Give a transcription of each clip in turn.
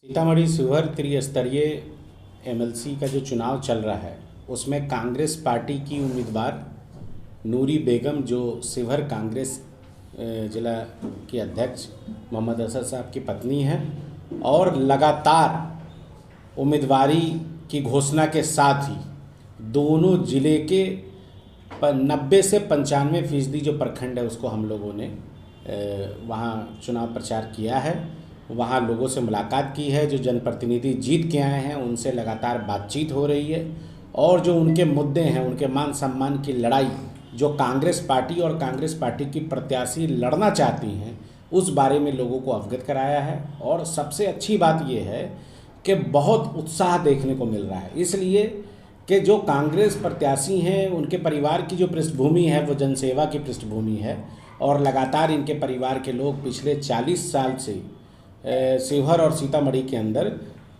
सीतामढ़ी शिवहर त्रिस्तरीय एमएलसी का जो चुनाव चल रहा है उसमें कांग्रेस पार्टी की उम्मीदवार नूरी बेगम जो शिवहर कांग्रेस जिला की अध्यक्ष मोहम्मद असद साहब की पत्नी हैं और लगातार उम्मीदवारी की घोषणा के साथ ही दोनों ज़िले के 90 से 95% जो प्रखंड है उसको हम लोगों ने वहाँ चुनाव प्रचार किया है। वहाँ लोगों से मुलाकात की है, जो जनप्रतिनिधि जीत के आए हैं उनसे लगातार बातचीत हो रही है और जो उनके मुद्दे हैं, उनके मान सम्मान की लड़ाई जो कांग्रेस पार्टी और कांग्रेस पार्टी की प्रत्याशी लड़ना चाहती हैं उस बारे में लोगों को अवगत कराया है। और सबसे अच्छी बात यह है कि बहुत उत्साह देखने को मिल रहा है, इसलिए कि जो कांग्रेस प्रत्याशी हैं उनके परिवार की जो पृष्ठभूमि है वो जनसेवा की पृष्ठभूमि है और लगातार इनके परिवार के लोग पिछले 40 साल से शिवहर और सीतामढ़ी के अंदर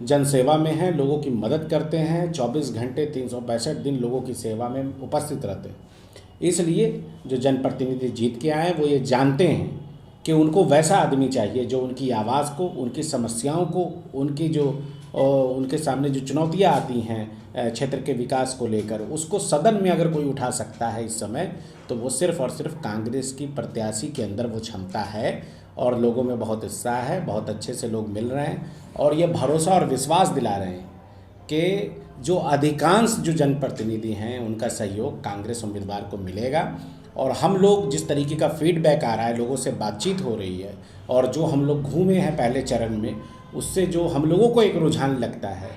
जनसेवा में हैं, लोगों की मदद करते हैं, 24 घंटे 365 दिन लोगों की सेवा में उपस्थित रहते हैं। इसलिए जो जनप्रतिनिधि जीत के आए वो ये जानते हैं कि उनको वैसा आदमी चाहिए जो उनकी आवाज़ को, उनकी समस्याओं को, उनकी जो उनके सामने जो चुनौतियां आती हैं क्षेत्र के विकास को लेकर, उसको सदन में अगर कोई उठा सकता है इस समय तो वो सिर्फ़ और सिर्फ कांग्रेस की प्रत्याशी के अंदर वो क्षमता है। और लोगों में बहुत उत्साह है, बहुत अच्छे से लोग मिल रहे हैं और ये भरोसा और विश्वास दिला रहे हैं कि जो अधिकांश जो जनप्रतिनिधि हैं उनका सहयोग कांग्रेस उम्मीदवार को मिलेगा। और हम लोग जिस तरीके का फीडबैक आ रहा है, लोगों से बातचीत हो रही है और जो हम लोग घूमे हैं पहले चरण में, उससे जो हम लोगों को एक रुझान लगता है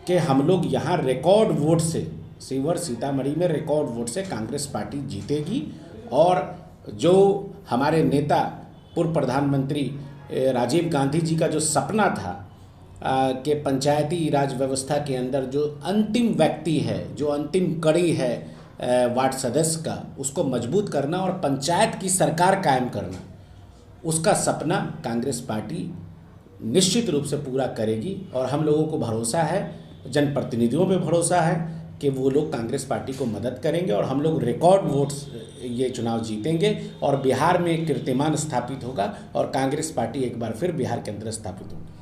कि हम लोग यहाँ रिकॉर्ड वोट से, शिवहर सीतामढ़ी में रिकॉर्ड वोट से कांग्रेस पार्टी जीतेगी। और जो हमारे नेता पूर्व प्रधानमंत्री राजीव गांधी जी का जो सपना था कि पंचायती राज व्यवस्था के अंदर जो अंतिम व्यक्ति है, जो अंतिम कड़ी है वार्ड सदस्य का, उसको मजबूत करना और पंचायत की सरकार कायम करना, उसका सपना कांग्रेस पार्टी निश्चित रूप से पूरा करेगी। और हम लोगों को भरोसा है, जनप्रतिनिधियों पे भरोसा है कि वो लोग कांग्रेस पार्टी को मदद करेंगे और हम लोग रिकॉर्ड वोट्स ये चुनाव जीतेंगे और बिहार में एक कीर्तिमान स्थापित होगा और कांग्रेस पार्टी एक बार फिर बिहार के अंदर स्थापित होगी।